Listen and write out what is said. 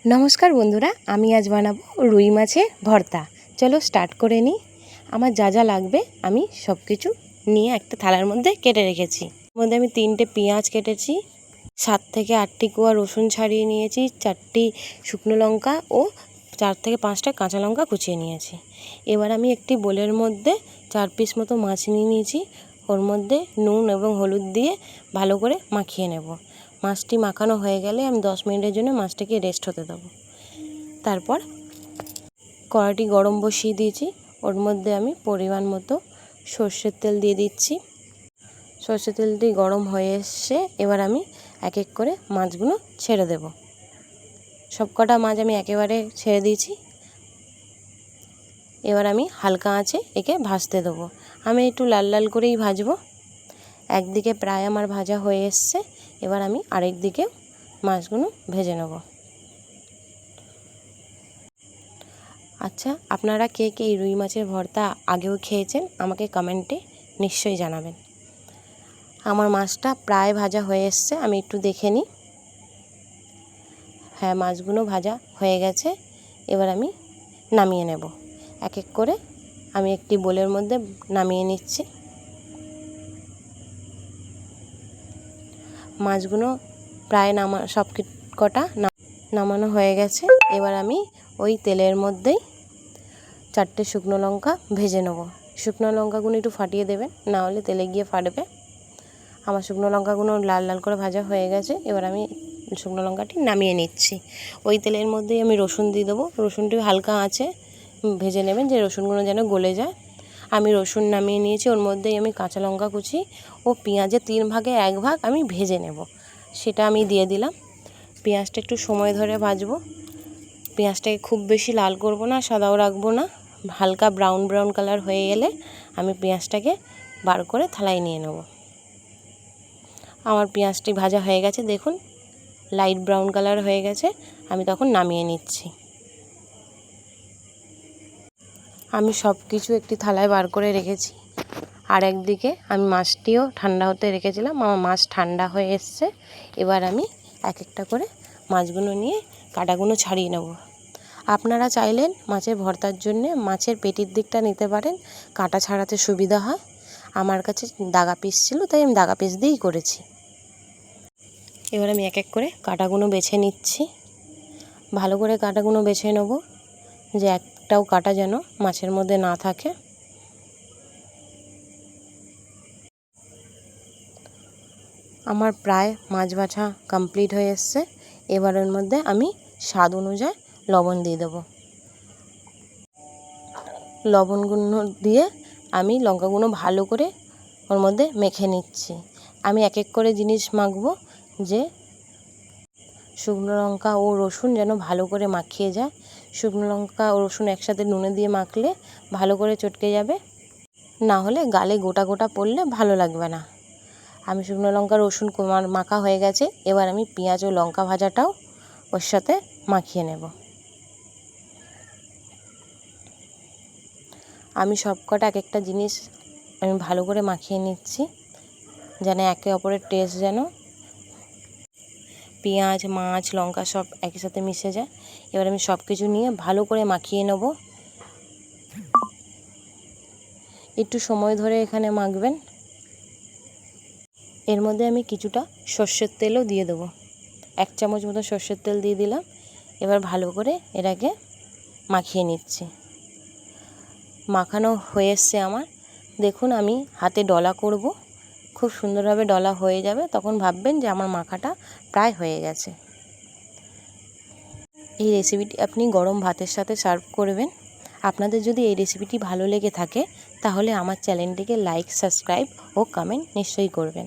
नमस्कार बंधुरा आमी आज बानाबो रुई माछेर भर्ता। चलो स्टार्ट करे नी। आमार जा जा लागबे आमी सबकिछु निये एकटा थालार मध्य केटे रेखेछि। मध्य आमी 3टे पेंयाज केटेछि, 7 থেকে 8টি कोয়া रसुन छाड़िए निएछि, 4टी शुकनो लंका ओ 4 থেকে 5টা काँचा लंका कुचिए निएछि। एबार आमी एकटी बोलेर मध्य 4 पिस मतो माछ निये निएछि, ओर मध्य नुन एबं हलुद दिए भालो करे माखिए नेब। माछटी माखानो हये गेले आमी 10 मिनिटेर जोन्नो माछटाके रेस्ट होते देब। तारपर कड़ाटी गरम बसिए दिएछि, ओर मध्य आमी परिमाण मतो सर्षेर तेल दिए दिচ্ছি। सर्षेर तेलटी गरम हये एसेছে, एबार आमी एक एक करे माछगुलो छेड़े देब। सबकटा माछ आमी एकेबारे छेड़े दिएछि। एबार आमी हालका आँचे एके भाजते देब। आमी एकटु लाल लाल करेई भाजबो। एकदिके प्राय आमार भाजा हये एसेছে, एबार आमी आरेक दिके माछगुलो भेजे नेब। अच्छा आपनारा के के रुई माछेर भर्ता आगेও खेয়েছেন আমাকে कमेंटे निश्चयই জানাবেন। আমার মাছটা প্রায় ভাজা হয়ে এসেছে, আমি একটু দেখে নিই। হ্যাঁ, মাছগুলো ভাজা হয়ে গেছে। এবার আমি নামিয়ে নেব। এক এক করে আমি একটি বোলের মধ্যে নামিয়ে নিচ্ছি। মাছগুলো প্রায় সব কটা নামানো হয়ে গেছে। এবার আমি ওই তেলের মধ্যেই 4টে শুকনো লঙ্কা ভেজে নেব। শুকনো লঙ্কাগুলো একটু ফাটিয়ে দেবেন, না হলে তেলে গিয়ে ফাটবে। আমার শুকনো লঙ্কাগুলো লাল লাল করে ভাজা হয়ে গেছে। এবার আমি শুকনো লঙ্কাটি নামিয়ে নিচ্ছি। ওই তেলের মধ্যেই আমি রসুন দিয়ে দেবো। রসুনটি হালকা আঁচে ভেজে নেবেন, যে রসুনগুলো যেন গলে যায়। আমি রসুন নামিয়ে নিয়েছি, ওর মধ্যেই আমি কাঁচা লঙ্কা কুচি ও পেঁয়াজের 3 ভাগে 1 ভাগ আমি ভেজে নেব, সেটা আমি দিয়ে দিলাম। পেঁয়াজটা একটু সময় ধরে ভাজবো। পেঁয়াজটাকে খুব বেশি লাল করব না, সাদাও রাখবো না। হালকা ব্রাউন ব্রাউন কালার হয়ে গেলে আমি পেঁয়াজটাকে বার করে থালায় নিয়ে নেব। আমার পেঁয়াজটি ভাজা হয়ে গেছে, দেখুন লাইট ব্রাউন কালার হয়ে গেছে। আমি তখন নামিয়ে নিচ্ছি। আমি সব কিছু একটি থালায় বার করে রেখেছি। আর একদিকে আমি মাছটিও ঠান্ডা হতে রেখেছিলাম। আমার মাছ ঠান্ডা হয়ে এসছে। এবার আমি এক একটা করে মাছগুলো নিয়ে কাঁটাগুলো ছাড়িয়ে নেব। আপনারা চাইলেন মাছের ভর্তার জন্য মাছের পেটির দিকটা নিতে পারেন, কাঁটা ছাড়াতে সুবিধা হয়। আমার কাছে দাগা পিস ছিল, তাই আমি দাগা পিস দিয়েই করেছি। এবার আমি এক এক করে কাঁটাগুলো বেছে নিচ্ছি। ভালো করে কাঁটাগুলো বেছে নেব, যে একটাও কাঁটা যেন মাছের মধ্যে না থাকে। আমার প্রায় মাছ বাছা কমপ্লিট হয়ে এসছে। এবার এর মধ্যে আমি স্বাদ অনুযায়ী লবণ দিয়ে দেব। লবণগুলো দিয়ে আমি লঙ্কাগুলো ভালো করে ওর মধ্যে মেখে নিচ্ছি। আমি এক এক করে জিনিস মাখবো, যে শুকনো লঙ্কা ও রসুন যেন ভালো করে মাখিয়ে যায়। শুকনো লঙ্কা ও রসুন একসাথে নুনে দিয়ে মাখলে ভালো করে চটকে যাবে, না হলে গালে গোটা গোটা পড়লে ভালো লাগবে না। আমি শুকনো লঙ্কা রসুন মাখা হয়ে গেছে। এবার আমি পেঁয়াজ ও লঙ্কা ভাজাটাও ওর সাথে মাখিয়ে নেব। আমি সবকটা এক একটা জিনিস আমি ভালো করে মাখিয়ে নিচ্ছি, যেন একে অপরের টেস্ট যেন পেঁয়াজ মাছ লঙ্কা সব একই সাথে মিশে যায়। এবার আমি সব কিছু নিয়ে ভালো করে মাখিয়ে নেব। একটু সময় ধরে এখানে মাখবেন। এর মধ্যে আমি কিছুটা সর্ষের তেলও দিয়ে দেবো। 1 চামচ মতো সর্ষের তেল দিয়ে দিলাম। এবার ভালো করে এটাকে মাখিয়ে নিচ্ছি। মাখানো হয়ে এসছে আমার। দেখুন আমি হাতে ডলা করব, খুব সুন্দরভাবে ডলা হয়ে যাবে, তখন ভাববেন যে আমার মাখাটা প্রায় হয়ে গেছে। এই রেসিপিটি আপনি গরম ভাতের সাথে সার্ভ করবেন। আপনাদের যদি এই রেসিপিটি ভালো লেগে থাকে তাহলে আমার চ্যানেলটিকে লাইক সাবস্ক্রাইব ও কমেন্ট নিশ্চয়ই করবেন।